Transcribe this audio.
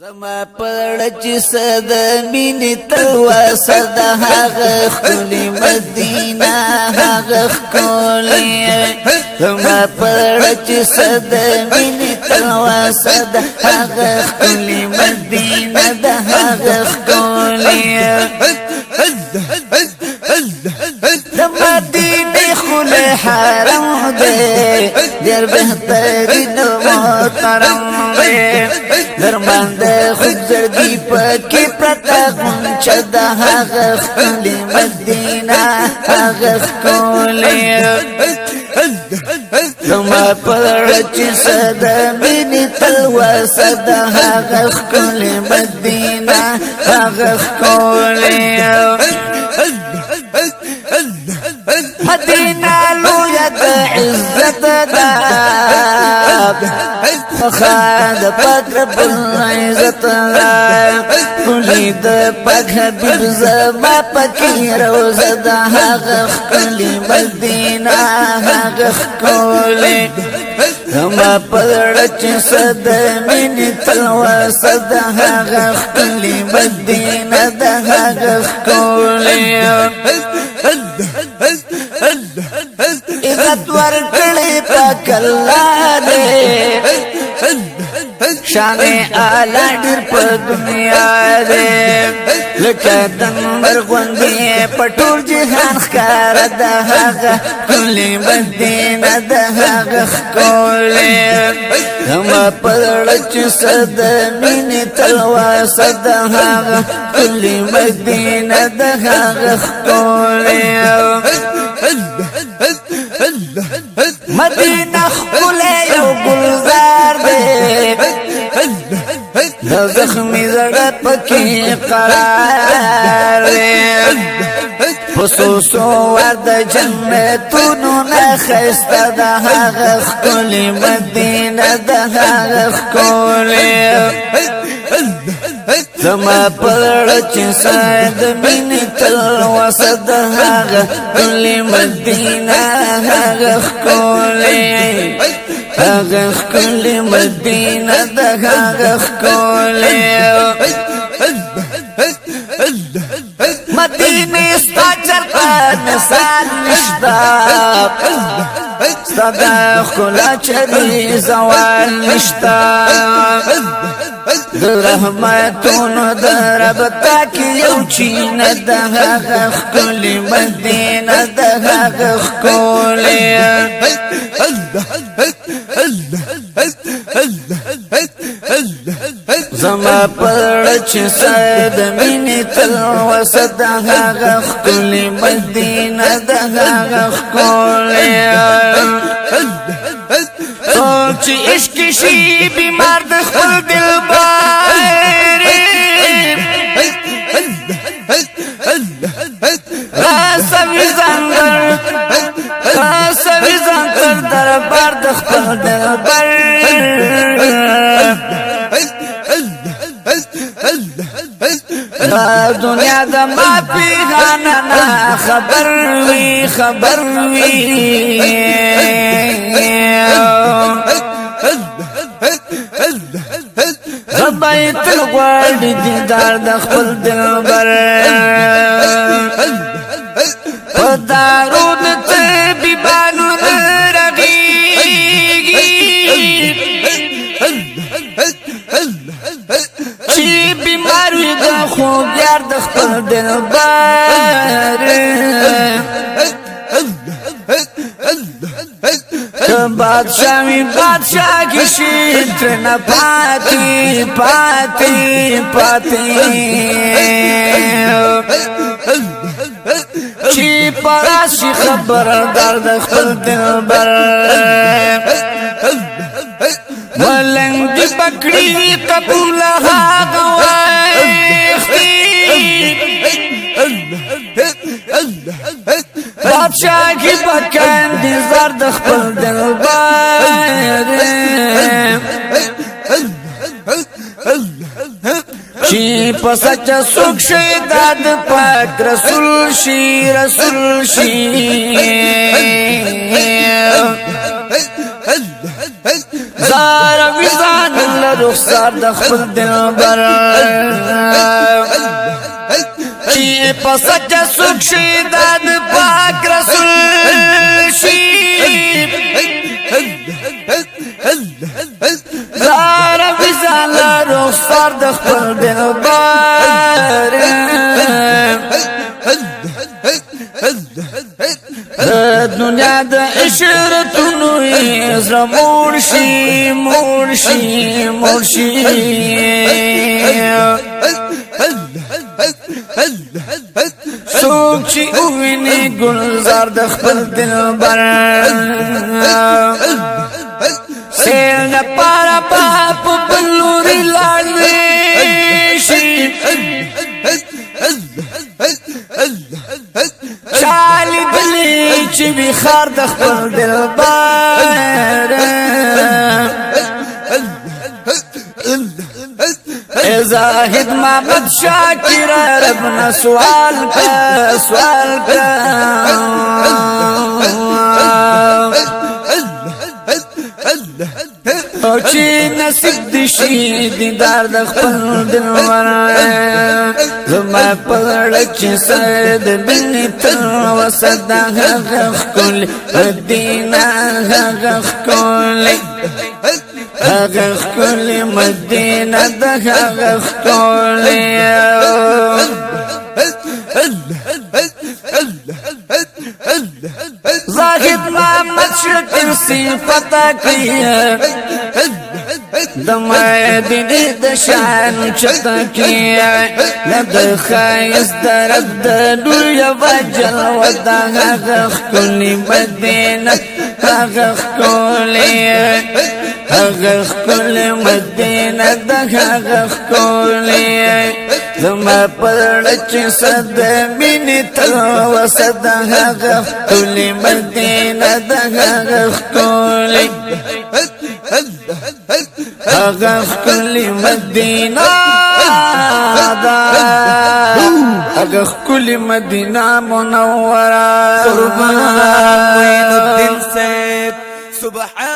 زما پړ چې صد مين تلوا صد هغه خلی مدینه هغه خلی زما پړ چې صد مين تلوا صد هغه خلی مدینه ده هغه خلی مدینه خلی حرم ده ډېر بهترین محترم ده درمانده خوب زردی پاکی پرتا غنچه ده هغه خلی مدینه هغه خلی زما پړ چې صد مینې تلوا صد هغه خلی مدینه هغه خلی مدینه لویه د عزت ده خاد پاک رب العزت کلی د پاک حبیب زما پاکی روزه ده هغه خلی مدینه هغه خلی زما پړ چې صد مینې تلوا صد هغه خلی مدینه ده هغه خلی عزت ورکړې پاک الله دې شان اعلی ډېر په دنیا دې لکه د نمبر غوندې پټول جهان ښکار ده هغه خلی مدینه ده هغه خلی زما پړ چې صد مینې تلوا صد هغه خلی مدینه ده هغه خلی مدینه خلی یو گلزار ده د زخمی زړه پکې قرار خصوصو ورد جنتونو نه ښایسته ده هغه خلی مدینه ده هغه خلی زما پړ چې صد مینې تلوا صد هغه خلی مدینه هغه خلی هغه خلی مدینه ده هغه خلی مدینه ستا چرته مثال نشته ستا د ښکلا چرې زوال نشته د رحمتونو د رب تاکي یو چینه ده هغه خلی مدینه ده هغه خلی زما پړ چې صد مینې تلوا صد هغه خلی مدینه ده هغه خلی څوک چې عشق شي بیمار د خپل دلبر راسوي ځان تر دربار د خپل دلبر دنیا د ما پیغانا نا خبر وی غبایت الغوالد دیدار د خپل دلبر پدارود طبیبانو رغیگی چی بیمار وی د خوب یار د خپل دلبر بادشاہ کی شیطر نہ پاتی چی پراشی خبر درد خپل دلبر ملنگ دی بکڑی قبول بادشاہ کی بکن دی زرد خپل دلبر چی پسچا سوک شیداد پاک رسول شی زار وزان لرخصار دخل دلبر چی پسچ سوک شیداد پاک رسول شیب زار وزان لرخصار دخل دلبر دنیا د اشرتونو ازرا مرشی مرشی مرشی سوک چی اوینی گلزار د خپل دلبر سیل نپارا پاپ بلوری لاړشی شالی دلی چی بخار د خپل دلبر زاہد محمد شاکر ربنا سوال کا سوال کا او چی نصیب دشی دیدار د خپل دلبر زما پړک سید بن تر وسد غخ کل مدینہ غخ کل غخ کل مدینہ غخ کل زاہد محمد شکر صفتا کیا دمائے دینی دشان چتا کیا ند خائز درب دلو یا وجل ودا غخ کلی مدینہ غخ کلی غخ کلی مدینہ غخ کلی زما پړچ صد مینه تر وسد غخ کلی مدینہ غخ کلی غخ کلی مدینہ غخ کلی مدینہ منورہ قربان معین الدین صاحب سبحان